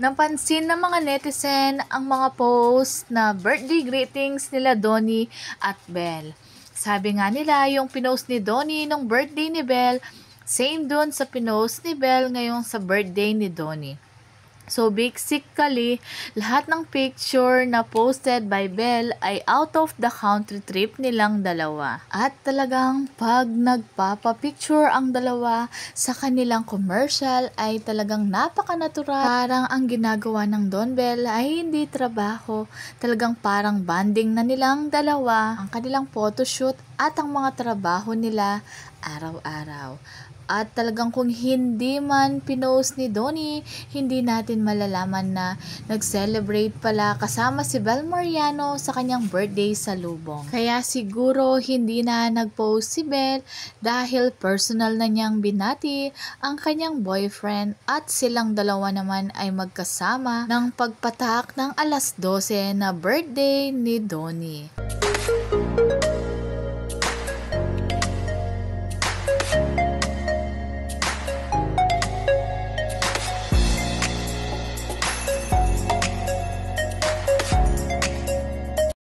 Napansin ng mga netizen ang mga post na birthday greetings nila Donnie at Belle. Sabi nga nila yung pinost ni Donnie nung birthday ni Belle, same dun sa pinost ni Belle ngayong sa birthday ni Donnie. So basically, lahat ng picture na posted by Belle ay out of the country trip nilang dalawa. At talagang pag nagpapapicture ang dalawa sa kanilang commercial ay talagang napaka-natural. Parang ang ginagawa ng Don Belle ay hindi trabaho. Talagang parang bonding na nilang dalawa ang kanilang photoshoot at ang mga trabaho nila araw-araw. At talagang kung hindi man pinost ni Donnie, hindi natin malalaman na nag-celebrate pala kasama si Belle Mariano sa kanyang birthday sa Lubong. Kaya siguro hindi na nag-post si Belle dahil personal na niyang binati ang kanyang boyfriend at silang dalawa naman ay magkasama ng pagpatak ng alas 12 na birthday ni Donnie.